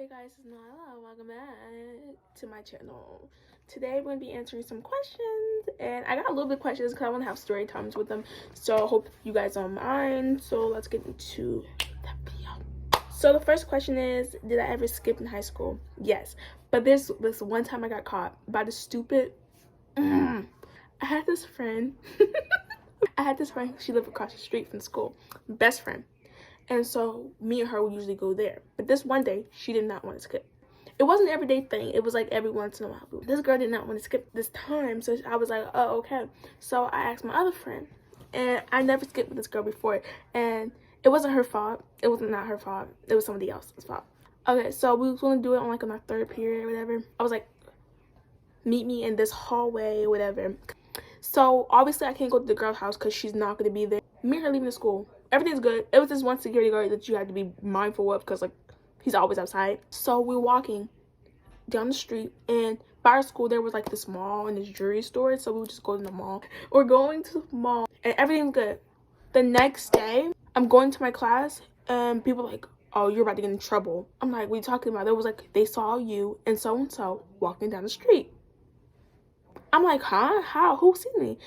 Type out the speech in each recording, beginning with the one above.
Hey guys, it's Noella. Welcome back to my channel. Today we're going to be answering some questions, and I got a little bit of questions because I want to have story times with them, so I hope you guys don't mind. So let's get into the video. So the first question is, did I ever skip in high school? Yes, but there's this one time I got caught by the stupid I had this friend she lived across the street from school, best friend. And so me and her would usually go there. But this one day, she did not want to skip. It wasn't an everyday thing. It was like every once in a while. This girl did not want to skip this time. So I was like, oh, okay. So I asked my other friend. And I never skipped with this girl before. And it wasn't her fault. It was not her fault. It was somebody else's fault. Okay, so we was going to do it on our third period or whatever. I was like, meet me in this hallway or whatever. So obviously I can't go to the girl's house because she's not going to be there. Me and her leaving the school. Everything's good. It was this one security guard that you had to be mindful of because he's always outside. So we're walking down the street, and by our school there was this mall and this jewelry store, so we would just go to the mall. We're going to the mall and everything's good. The next day I'm going to my class and people are like, oh, you're about to get in trouble. I'm like, what are you talking about? There was they saw you and so walking down the street. I'm like, huh? How? Who seen me?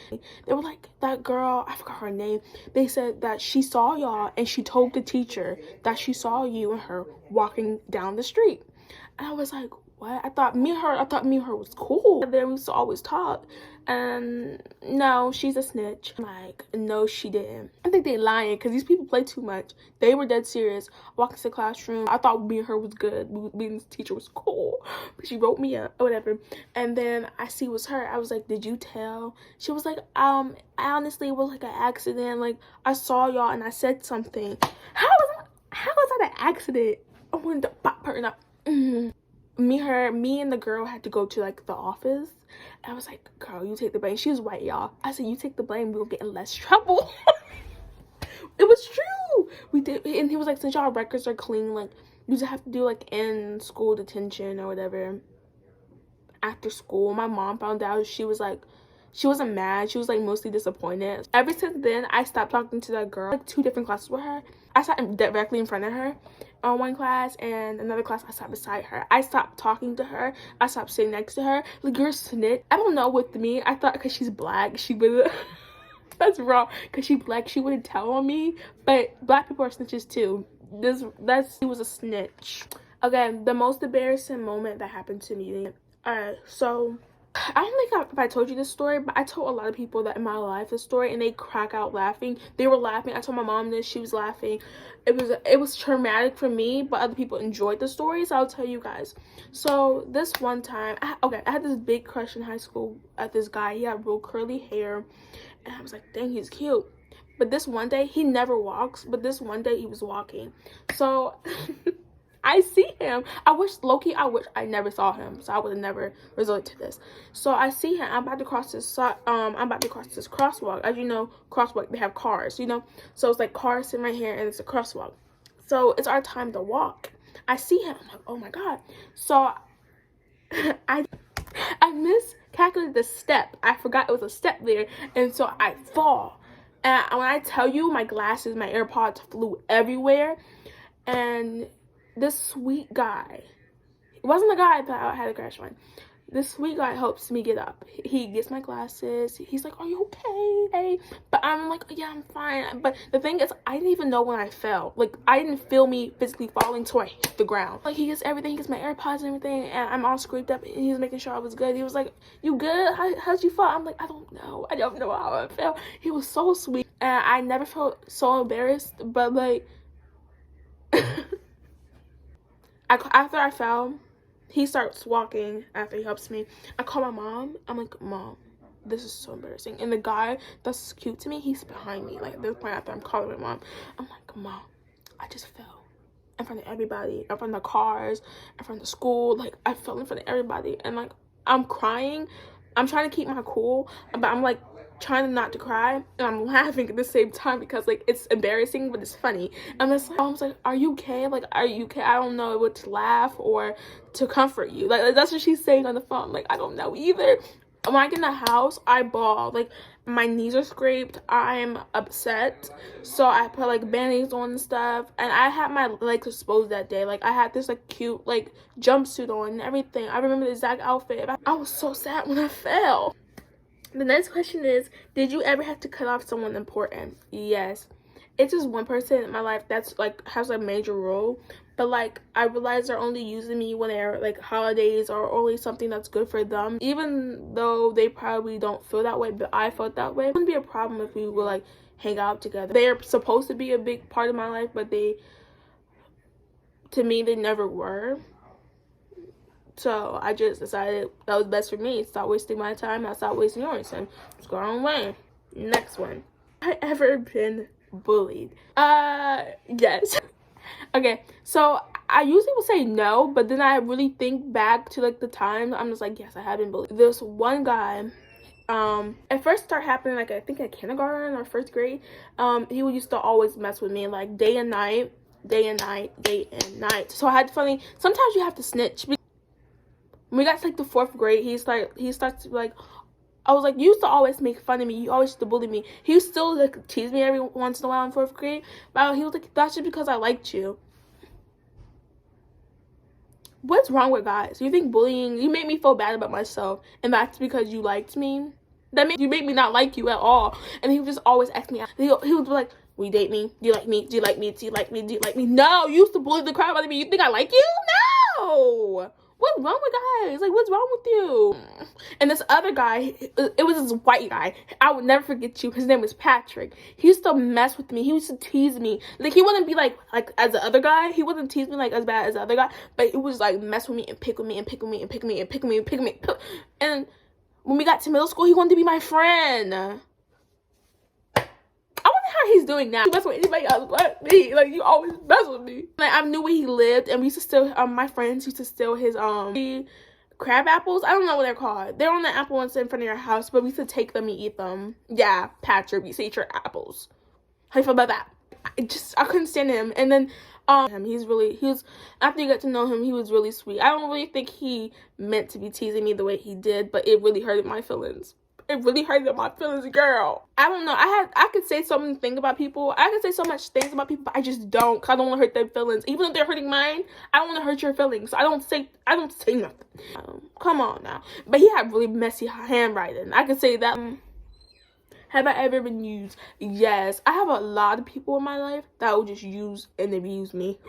They were like, that girl, I forgot her name. They said that she saw y'all and she told the teacher that she saw you and her walking down the street. And I was like, what? I thought me and her was cool. And then we used to always talk. And no, she's a snitch. Like, no, she didn't. I think they lying because these people play too much. They were dead serious. Walking to the classroom. I thought me and her was good. Me and the teacher was cool. But she wrote me up or whatever. And then I see it was her. I was like, did you tell? She was like, honestly, it was an accident. I saw y'all and I said something. How was that an accident? I wanted to pop her up. Me and the girl had to go to the office. And I was like, girl, you take the blame. She was white, y'all. I said, you take the blame, we'll get in less trouble. It was true. We did. And he was like, since y'all records are clean, you just have to do in school detention or whatever after school. My mom found out. She was she wasn't mad. She was mostly disappointed. Ever since then, I stopped talking to that girl. 2 different classes with her. I sat directly in front of her on one class, and another class I sat beside her. I stopped talking to her. I stopped sitting next to her. You're a snitch. I don't know, with me, I thought because she's black, she would that's wrong. Because she's black, she wouldn't tell on me. But black people are snitches too. He was a snitch. Okay, the most embarrassing moment that happened to me. Alright, so I don't think if I told you this story, but I told a lot of people that in my life this story, and they crack out laughing. They were laughing. I told my mom this. She was laughing. It was traumatic for me, but other people enjoyed the story, so I'll tell you guys. So this one time, I had this big crush in high school at this guy. He had real curly hair, and I was like, dang, he's cute. But this one day, he never walks, but this one day he was walking. So I see him. I wish I never saw him, so I would have never resorted to this. So I see him. I'm about to cross this crosswalk. As you know, crosswalk, they have cars, So it's cars sitting right here, and it's a crosswalk. So it's our time to walk. I see him. I'm like, oh my god. So I miscalculated the step. I forgot it was a step there, and so I fall. And when I tell you, my glasses, my AirPods flew everywhere, and this sweet guy, it wasn't the guy that I had a crush on. This sweet guy helps me get up. He gets my glasses. He's like, are you okay? But I'm like, yeah, I'm fine. But the thing is, I didn't even know when I fell. I didn't feel me physically falling till I hit the ground. He gets everything. He gets my AirPods and everything. And I'm all scraped up. And he was making sure I was good. He was like, you good? How'd you fall? I'm like, I don't know. I don't know how I fell. He was so sweet. And I never felt so embarrassed. But after I fell, he starts walking after he helps me. I call my mom. I'm like, Mom, this is so embarrassing. And the guy that's cute to me, he's behind me. At this point, after I'm calling my mom, I'm like, Mom, I just fell in front of everybody, in front of the cars, in front of the school. I fell in front of everybody. And I'm crying. I'm trying to keep my cool, but I'm trying not to cry, and I'm laughing at the same time because it's embarrassing, but it's funny. And this mom's like, are you okay? Are you okay? I don't know what to laugh or to comfort you. That's what she's saying on the phone. I don't know either. When I get in the house, I bawl. Like, my knees are scraped. I'm upset. So I put like band-aids on and stuff. And I had my legs exposed that day. Like, I had this like cute like jumpsuit on and everything. I remember the exact outfit. I was so sad when I fell. The next question is, did you ever have to cut off someone important? Yes. It's just one person in my life that's like has a major role, but like I realize they're only using me when they're like holidays or only something that's good for them, even though they probably don't feel that way, but I felt that way. It wouldn't be a problem if we would like hang out together. They're supposed to be a big part of my life, but to me they never were. So I just decided that was best for me. Stop wasting my time, I stop wasting yours, and just go our own way. Next one. Have I ever been bullied? Yes. Okay, so I usually will say no, but then I really think back to like the times I'm just like, yes, I have been bullied. There's one guy, it first started happening like I think at kindergarten or first grade. He used to always mess with me like day and night. So I had funny, sometimes you have to snitch. When we got to like the 4th grade, he starts to like, I was like, you used to always make fun of me. You always used to bully me. He used to still like tease me every once in a while in 4th grade. But he was like, that's just because I liked you. What's wrong with guys? You think bullying, you make me feel bad about myself, and that's because you liked me? That means you make me not like you at all. And he would just always ask me, he would be like, will you date me? Do you like me? Do you like me? Do you like me? Do you like me? No, you used to bully the crap out of me. You think I like you? No! What's wrong with guys? Like, what's wrong with you? And this other guy, it was this white guy. I would never forget you. His name was Patrick. He used to mess with me. He used to tease me. Like, he wouldn't be like as the other guy. He wouldn't tease me like as bad as the other guy. But he was like mess with me and pick with me and pick with me and pick with me and pick with me and pick with me. And when we got to middle school, he wanted to be my friend. How he's doing now. He mess with anybody else but me. Like, you always mess with me. Like, I knew where he lived, and we used to steal, my friends used to steal his crab apples. I don't know what they're called. They're on the apple ones in front of your house, but we used to take them and eat them. Yeah, Patrick, we used to eat your apples. How you feel about that? I couldn't stand him. And then after you got to know him, he was really sweet. I don't really think he meant to be teasing me the way he did, but it really hurted my feelings. It really hurted my feelings, girl. I don't know. I could say so many things about people. I could say so much things about people, but I just don't. Cause I don't want to hurt their feelings. Even if they're hurting mine, I don't want to hurt your feelings. So I don't say nothing. Come on now. But he had really messy handwriting. I could say that. Have I ever been used? Yes. I have a lot of people in my life that will just use and abuse me.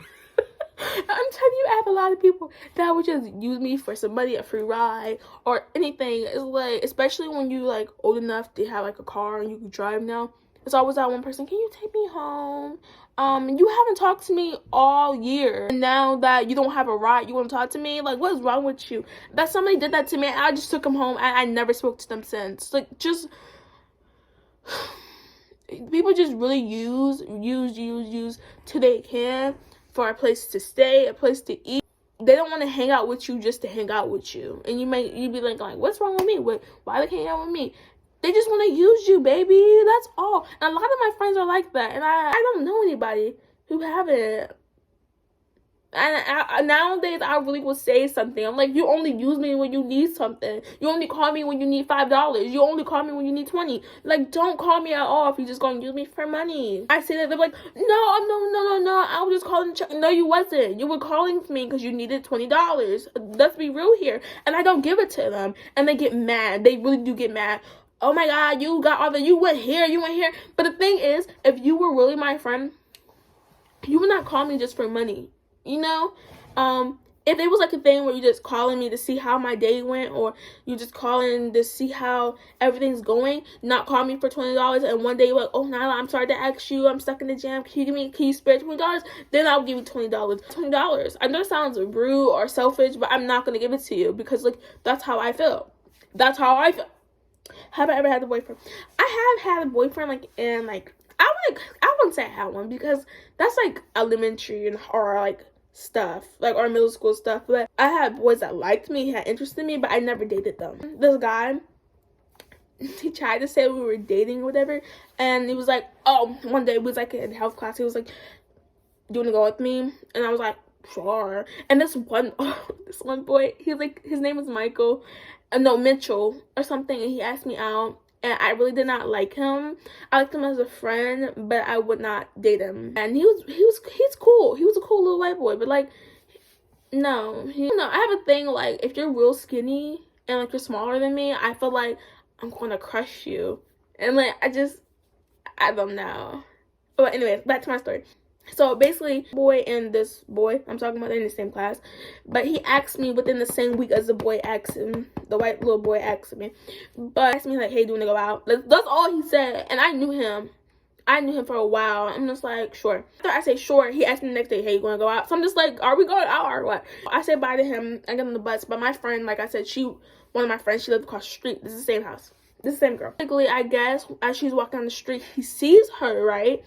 I'm telling you, I have a lot of people that would just use me for some money, a free ride, or anything. It's like, especially when you like old enough to have like a car and you can drive now. It's always that one person, can you take me home? You haven't talked to me all year. And now that you don't have a ride, you want to talk to me? Like, what is wrong with you? That somebody did that to me, and I just took them home, and I never spoke to them since. Like, just people just really use till they can. For a place to stay, a place to eat. They don't want to hang out with you just to hang out with you. And you be like, what's wrong with me? Why they hang out with me? They just want to use you, baby. That's all. And a lot of my friends are like that. And I don't know anybody who haven't. And nowadays, I really will say something. I'm like, you only use me when you need something. You only call me when you need $5. You only call me when you need 20. Like, don't call me at all if you're just going to use me for money. I say that, they're like, no. I was just calling. No, you wasn't. You were calling me because you needed $20. Let's be real here. And I don't give it to them. And they get mad. They really do get mad. Oh my God, you got all the, you went here. But the thing is, if you were really my friend, you would not call me just for money. You know, if it was like a thing where you just calling me to see how my day went, or you just calling to see how everything's going, not call me for $20, and one day you're like, oh Nyla, I'm sorry to ask you, I'm stuck in the jam, can you spare $20? Then I'll give you $20. $20. I know it sounds rude or selfish, but I'm not gonna give it to you because like that's how I feel. Have I ever had a boyfriend? I have had a boyfriend I wouldn't say I had one because that's like elementary or like stuff, like, or middle school stuff. But I had boys that liked me, had interest in me, but I never dated them. This guy, he tried to say we were dating or whatever, and he was like, oh, one day we was like in health class, he was like, do you want to go with me? And I was like, sure. And this one, this one boy, he's like, his name is Michael, no, Mitchell or something, and he asked me out. And I really did not like him. I liked him as a friend, but I would not date him. And he's cool. He was a cool little white boy, but like, no, I have a thing, like, if you're real skinny and like you're smaller than me, I feel like I'm gonna crush you. And like, I don't know. But anyways, back to my story. So basically, boy and this boy I'm talking about, they're in the same class, but he asked me within the same week as the boy asked him, the white little boy asked me, but asked me like, hey, do you want to go out? That's all he said. And I knew him for a while. I'm just like, sure. After I say sure, he asked me the next day, hey, you want to go out? So I'm just like, are we going out or what? I said bye to him. I get on the bus, but my friend, like I said, one of my friends, she lived across the street. This is the same house. This same girl. Basically, I guess as she's walking down the street, he sees her, right?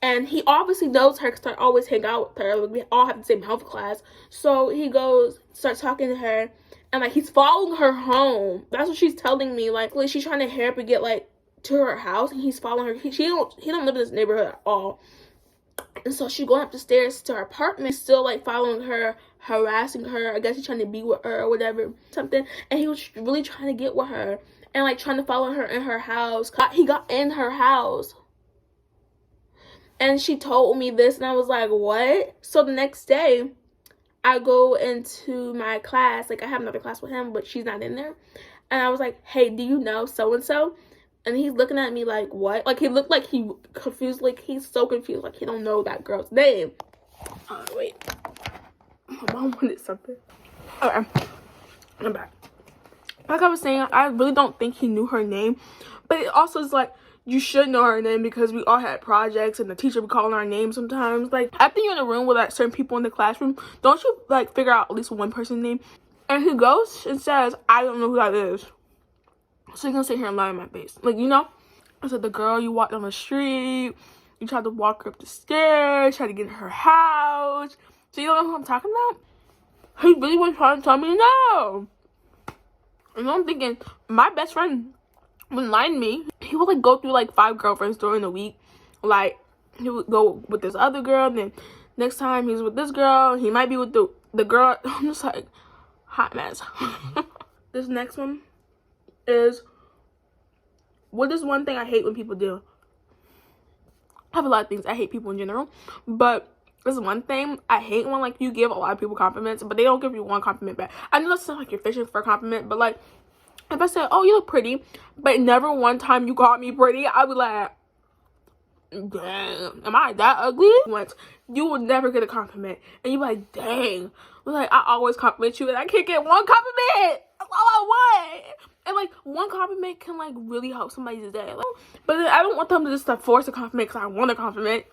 And he obviously knows her because I always hang out with her. Like, we all have the same health class. So he starts talking to her, and like he's following her home. That's what she's telling me. Like she's trying to hurry up and get like to her house, and he's following her. He don't live in this neighborhood at all. And so she's going up the stairs to her apartment, he's still like following her, harassing her. I guess he's trying to be with her or whatever, something. And he was really trying to get with her and like trying to follow her in her house. He got in her house. And she told me this, and I was like, what? So the next day, I go into my class. Like, I have another class with him, but she's not in there. And I was like, hey, do you know so-and-so? And he's looking at me like, what? Like, he looked like he confused. Like, he's so confused. Like, he don't know that girl's name. Wait. My mom wanted something. Okay. I'm back. Like I was saying, I really don't think he knew her name. But it also is like, you should know her name because we all had projects and the teacher would call our names sometimes. Like, after you're in a room with like certain people in the classroom, don't you like figure out at least one person's name? And he goes and says, I don't know who that is. So you're gonna sit here and lie in my face. Like, you know? I said, the girl you walked down the street, you tried to walk her up the stairs, tried to get in her house. So you don't know who I'm talking about? He really was trying to tell me no. And I'm thinking, my best friend wouldn't lie to me. He would like go through like 5 girlfriends during the week. Like, he would go with this other girl, then next time he's with this girl, he might be with the girl. I'm just like, hot mess. This next one is, what is one thing I hate when people do? I have a lot of things I hate people in general, but there's one thing I hate when like you give a lot of people compliments, but they don't give you one compliment back. I know that's not like you're fishing for a compliment, but like, if I said, oh, you look pretty, but never one time you called me pretty, I would like, dang, am I that ugly? Once, you would never get a compliment. And you'd be like, dang. Like, I always compliment you and I can't get one compliment. That's all I want. And like, one compliment can like really help somebody's day. Like, but I don't want them to just force a compliment because I want a compliment.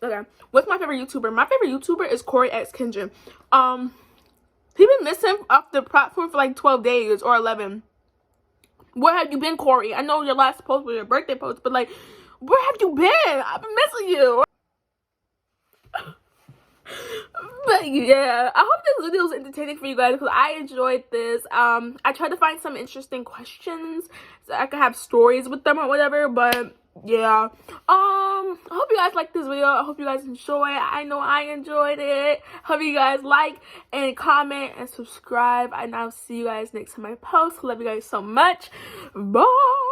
Okay, what's my favorite YouTuber? My favorite YouTuber is Corey X Kendrick. He been missing off the platform for like 12 days or 11. Where have you been, Corey? I know your last post was your birthday post, but like, where have you been? I've been missing you. But yeah, I hope this video was entertaining for you guys because I enjoyed this. I tried to find some interesting questions so I could have stories with them or whatever, but yeah. I hope you guys liked this video. I hope you guys enjoy it. I know I enjoyed it. Hope you guys like and comment and subscribe, and I'll see you guys next time I post. Love you guys so much. Bye.